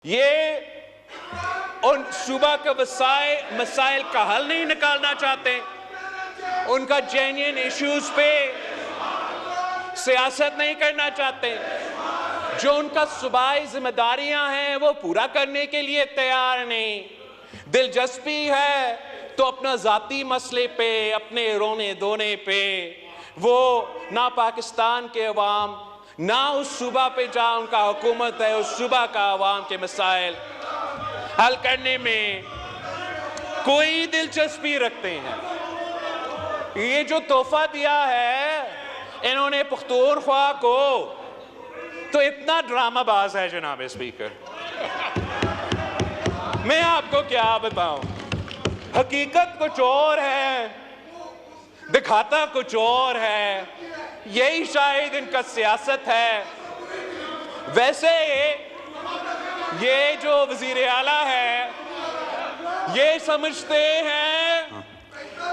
ये उन सूबा के मसाइल का हल नहीं निकालना चाहते, उनका जेन्युइन इश्यूज पे सियासत नहीं करना चाहते, जो उनका सूबाई जिम्मेदारियां हैं वो पूरा करने के लिए तैयार नहीं। दिलचस्पी है तो अपना जाती मसले पे, अपने रोने धोने पे वो ना पाकिस्तान के अवाम ना उस सूबा पे जहां उनका हुकूमत है उस सूबा का अवाम के मसाइल हल करने में कोई दिलचस्पी रखते हैं। ये जो तोहफा दिया है इन्होंने पख्तूनख्वा को, तो इतना ड्रामाबाज है जनाब स्पीकर, मैं आपको क्या बताऊं। हकीकत कुछ और है, दिखाता कुछ और है, यही शायद इनका सियासत है। वैसे ये जो वजीर आला है ये समझते हैं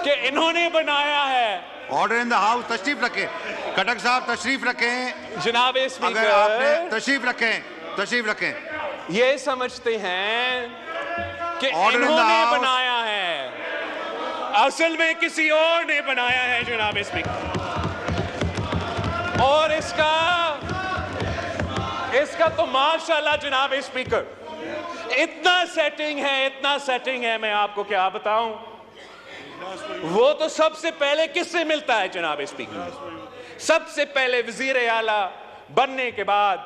कि इन्होंने बनाया है। ऑर्डर इन द हाउस, तशरीफ रखें खटक साहब, तशरीफ रखें जनाब स्पीकर, अगर आपने तशरीफ रखें। ये समझते हैं कि इन्होंने बनाया है, असल में किसी और ने बनाया है जनाब स्पीकर। और इसका तो माशाल्लाह जनाब स्पीकर इतना सेटिंग है, मैं आपको क्या बताऊं। वो तो सबसे पहले किससे मिलता है जनाब स्पीकर? सबसे पहले वजीर आला बनने के बाद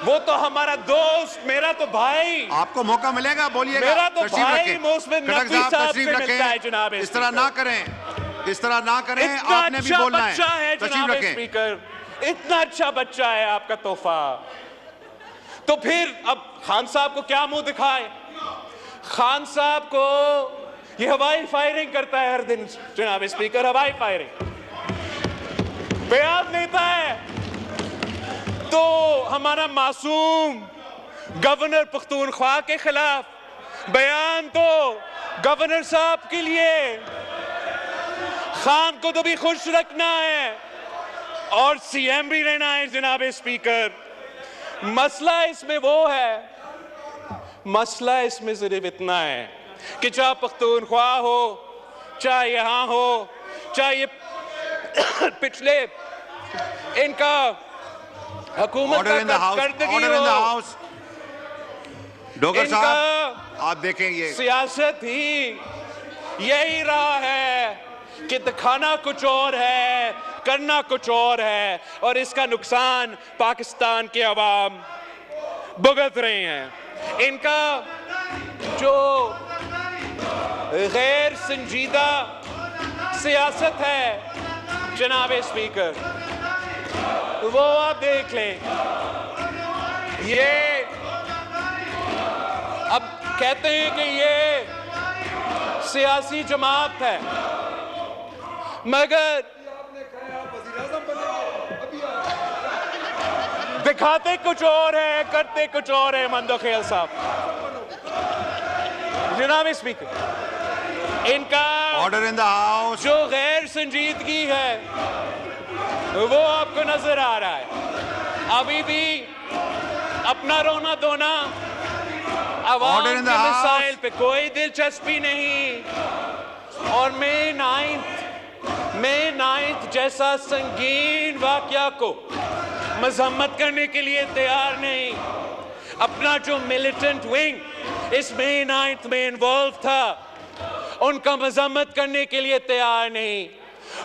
वो तो हमारा दोस्त, मेरा तो भाई, आपको मौका मिलेगा, बोलिएगा। मेरा तो भाई मोहसिन नकवी साहब से मिलता है जनाब इस तरह ना करें, आपने भी बोलना है। जनाब स्पीकर, इतना अच्छा बच्चा है आपका तोहफा, तो फिर अब खान साहब को क्या मुंह दिखाए? खान साहब को ये हवाई फायरिंग करता है हर दिन जनाब स्पीकर, हवाई फायरिंग बयान देता है तो हमारा मासूम गवर्नर पख्तूनख्वा के खिलाफ बयान, तो गवर्नर साहब के लिए खान को तो भी खुश रखना है और सीएम भी रहना है जनाब स्पीकर। मसला इसमें वो है, मसला इसमें सिर्फ इतना है कि चाहे पख्तूनख्वा हो, चाहे यहां हो, चाहे ये पिछले इनका हुकूमत का करदगी हो, डोगर साहब आप देखें ये सियासत ही यही रहा है कि दिखाना कुछ और है, करना कुछ और है, और इसका नुकसान पाकिस्तान के अवाम भुगत रहे हैं। इनका जो गैर संजीदा सियासत है जनाब स्पीकर, वो आप देख लें। ये अब कहते हैं कि ये सियासी जमात है, मगर दिखाते कुछ और है, करते कुछ और है। मंदोखेल साहब जनाब स्पीकर, इनका ऑर्डर इन द हाउस, जो गैर संजीदगी है वो आपको नजर आ रहा है। अभी भी अपना रोना धोना, अवाम के मसाइल पे कोई दिलचस्पी नहीं, और मई 9 जैसा संगीन वाकया को मजम्मत करने के लिए तैयार नहीं। अपना जो मिलिटेंट विंग इस मई 9 में इन्वॉल्व था उनका मजम्मत करने के लिए तैयार नहीं,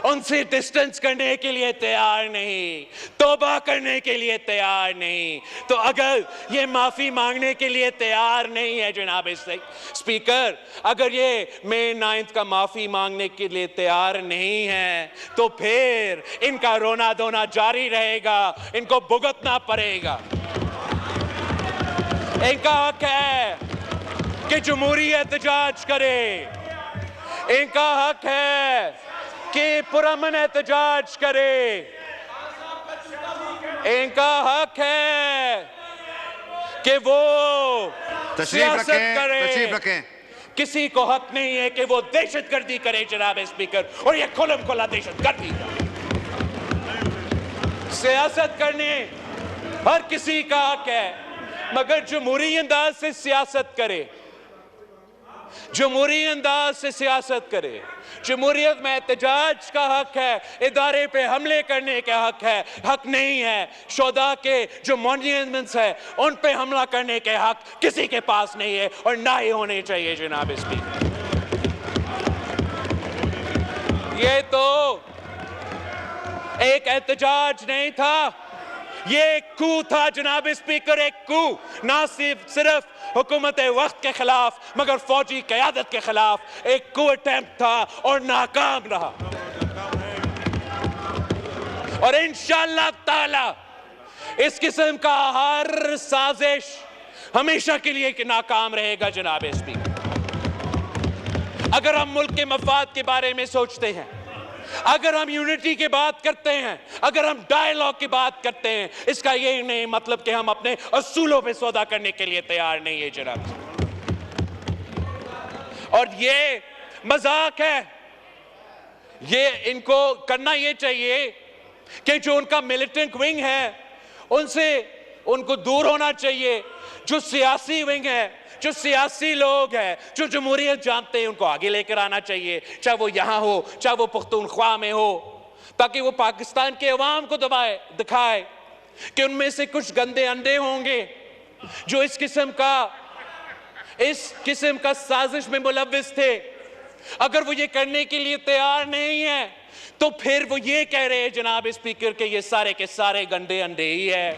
उनसे डिस्टेंस करने के लिए तैयार नहीं, तौबा करने के लिए तैयार नहीं। तो अगर ये माफी मांगने के लिए तैयार नहीं है जनाब स्पीकर, अगर ये मई 9 का माफी मांगने के लिए तैयार नहीं है तो फिर इनका रोना धोना जारी रहेगा, इनको भुगतना पड़ेगा। इनका हक है कि जमहूरियत एहतजाज करे, इनका हक है कि पुरअमन एहतजाज करे, इनका हक है कि वो सियासत करे। किसी को हक नहीं है कि वो दहशतगर्दी करे जनाब स्पीकर, और ये खुलम खुला दहशतगर्दी। सियासत करने हर किसी का हक है, मगर जमहूरी अंदाज से सियासत करे, जमहूरी अंदाज से सियासत करे। जमहूरियत में एहतजाज का हक है, इदारे पे हमले करने का हक है, हक नहीं है शोदा के जो मॉन्यूमेंट्स है उन पे हमला करने के हक किसी के पास नहीं है और ना ही होने चाहिए जनाब स्पीकर। ये तो एक एहतजाज नहीं था, ये एक कू था जनाब स्पीकर, एक कू। ना सिर्फ हुकूमत वक्त के खिलाफ मगर फौजी क़यादत के खिलाफ एक कू अटेम्प्ट था और नाकाम रहा। और इंशाअल्लाह ताला इस किस्म का हर साजिश हमेशा के लिए नाकाम रहेगा जनाब स्पीकर। अगर हम मुल्क के मफाद के बारे में सोचते हैं, अगर हम यूनिटी की बात करते हैं, अगर हम डायलॉग की बात करते हैं, इसका ये नहीं मतलब कि हम अपने असूलों पे सौदा करने के लिए तैयार नहीं है जनाब। और ये मजाक है, ये इनको करना ये चाहिए कि जो उनका मिलिटेंट विंग है उनसे उनको दूर होना चाहिए। जो सियासी विंग है, जो सियासी लोग हैं, जो जमहूरियत जानते हैं, उनको आगे लेकर आना चाहिए, चाहे वो यहाँ हो चाहे वो पुख्तूनख्वा में हो, ताकि वो पाकिस्तान के अवाम को दिखाए कि उनमें से कुछ गंदे अंडे होंगे जो इस किस्म का साजिश में मुलव्विस थे। अगर वो ये करने के लिए तैयार नहीं है तो फिर वो ये कह रहे हैं जनाब स्पीकर के ये सारे के सारे गंदे अंडे ही है।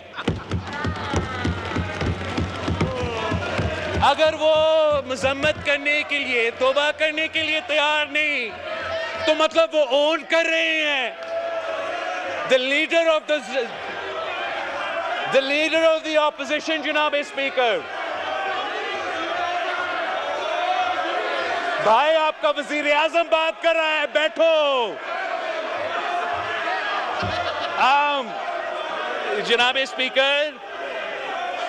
अगर वो मजम्मत करने के लिए, तौबा करने के लिए तैयार नहीं तो मतलब वो ओन कर रहे हैं the leader of the opposition जनाब स्पीकर। भाई आपका वजीर आजम बात कर रहा है, बैठो। जनाब स्पीकर,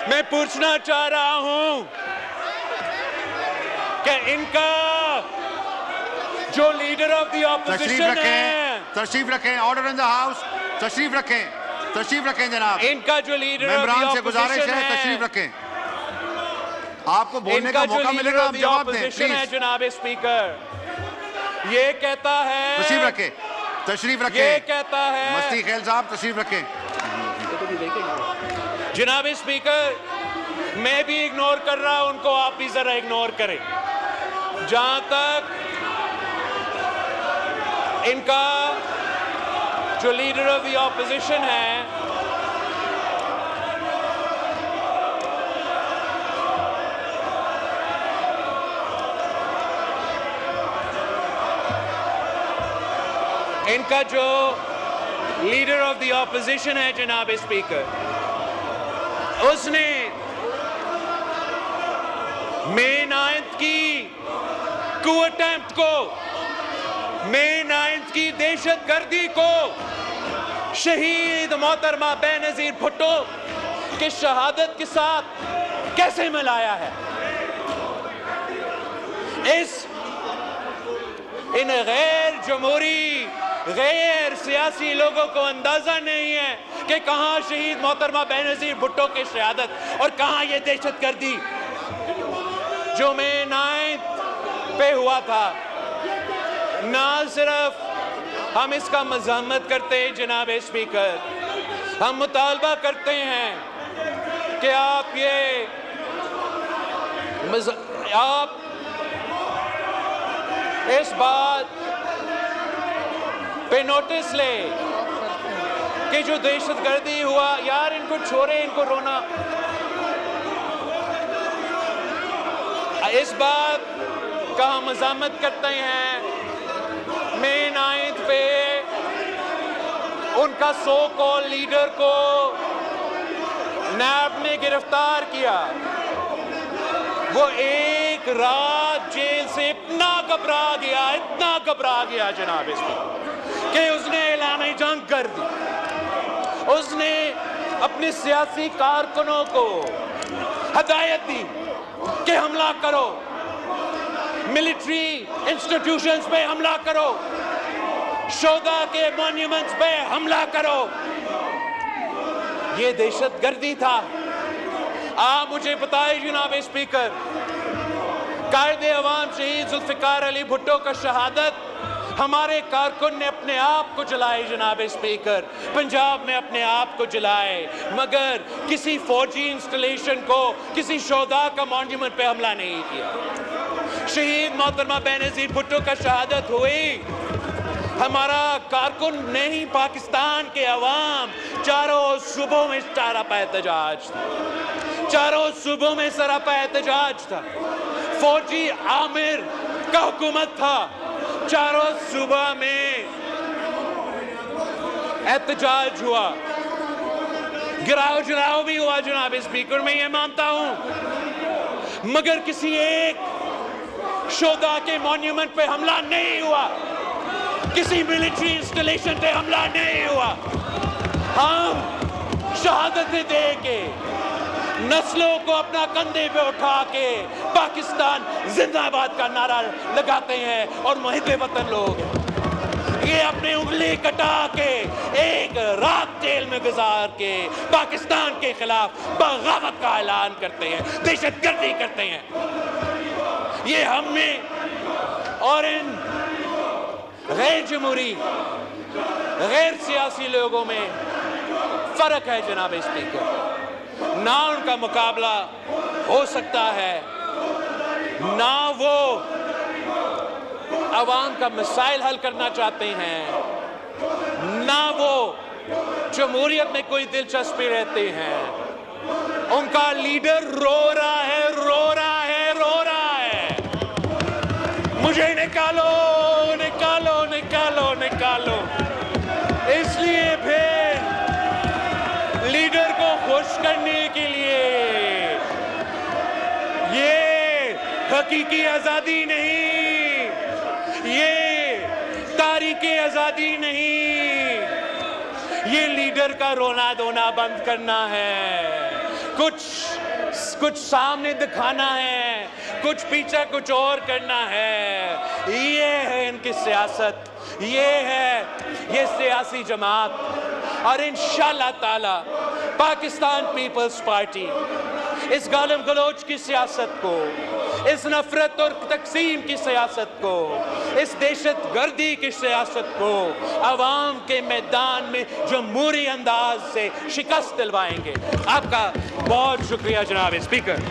मैं पूछना चाह रहा हूं कि इनका जो लीडर ऑफ द ऑपोजिशन है, तशरीफ रखें, ऑर्डर इन द हाउस, तशरीफ रखें जनाब। इनका जो लीडर मेंबरान से गुजारिश है तशरीफ रखें, आपको बोलने का मौका मिलेगा, आप जवाब दें प्लीज। जनाब स्पीकर ये कहता है, तशरीफ रखें, ये कहता है मस्ती खेल साहब, तशरीफ रखें। जनाब स्पीकर, मैं भी इग्नोर कर रहा हूं उनको, आप भी जरा इग्नोर करें। जहां तक इनका जो लीडर ऑफ द ऑपोजिशन है, इनका जो लीडर ऑफ द ऑपोजिशन है जनाब स्पीकर, उसने मई 9 की कू अटेम्प्ट को, मई 9 की दहशतगर्दी को शहीद मोहतरमा बेनजीर भुट्टो की शहादत के साथ कैसे मिलाया है। इन गैर जमहूरी, गैर सियासी लोगों को अंदाजा नहीं है कि कहां शहीद मोहतरमा बेनजीर भुट्टो की शहादत और कहां ये दहशतगर्दी जो मई 9 पे हुआ था। ना सिर्फ हम इसका मज़म्मत करते हैं जनाब स्पीकर, हम मुतालबा करते हैं कि आप इस बात पे नोटिस ले कि जो दहशतगर्दी हुआ, यार इनको छोड़े, इनको रोना। इस बात का हम मज़म्मत करते हैं मई 9 पे उनका सो कॉल लीडर को नैब ने गिरफ्तार किया। वो एक रात जेल से इतना घबरा गया जनाब इसमें कि उसने ऐलान जंग कर दी। उसने अपने सियासी कारकुनों को हदायत दी कि हमला करो, मिलिट्री इंस्टीट्यूशंस पे हमला करो, शोदा के मॉन्यूमेंट्स पे हमला करो। ये दहशतगर्दी था। आप मुझे बताएं जनाब स्पीकर, कायदे अवाम शहीद जुल्फिकार अली भुट्टो का शहादत हमारे कारकुन ने अपने आप को जलाए जनाब स्पीकर, पंजाब में अपने आप को जलाए, मगर किसी फौजी इंस्टॉलेशन को, किसी शोधा का मॉन्यूमेंट पे हमला नहीं किया। शहीद मोहतरमा बेनज़ीर भुट्टो का शहादत हुई, हमारा कारकुन नहीं पाकिस्तान के अवाम चारों सूबों में सरापा एहतजाज था, चारों सूबों में सरापा एहतजाज था। फौजी आमिर का हुकूमत था, चारों सूबा में एहतजाज हुआ, गिराव जलाओ भी हुआ जनाब स्पीकर, मैं ये मानता हूं, मगर किसी एक शोधा के मॉन्यूमेंट पे हमला नहीं हुआ, किसी मिलिट्री इंस्टॉलेशन पे हमला नहीं हुआ। हम शहादतें दे के, नस्लों को अपना कंधे पे उठा के पाकिस्तान जिंदाबाद का नारा लगाते हैं और मुहिब्बे वतन लोग ये अपने उंगली कटा के एक रात जेल में गुजार के पाकिस्तान के खिलाफ बगावत का ऐलान करते हैं, दहशतगर्दी करते हैं। ये हमने और इन गैर जमहूरी गैर सियासी लोगों में फर्क है जनाब स्पीकर, ना उनका मुकाबला हो सकता है, ना वो अवाम का मसाइल हल करना चाहते हैं, ना वो जमहूरियत में कोई दिलचस्पी रहते हैं। उनका लीडर रो रहा है, रो रहा है, रो रहा है, मुझे निकालो, निकालो, निकालो, निकालो। इसलिए फिर लीडर को खुश करने के लिए ये हकीकी आजादी नहीं, ये तारीखी आजादी नहीं, ये लीडर का रोना धोना बंद करना है, कुछ सामने दिखाना है, कुछ पीछे कुछ और करना है। ये है इनकी सियासत, ये सियासी जमात। और इंशाअल्लाह ताला पाकिस्तान पीपल्स पार्टी इस गालिम गलोच की सियासत को, इस नफरत और तकसीम की सियासत को, इस दहशतगर्दी की सियासत को अवाम के मैदान में जमहूरी अंदाज से शिकस्त दिलवाएंगे। आपका बहुत शुक्रिया जनाब स्पीकर।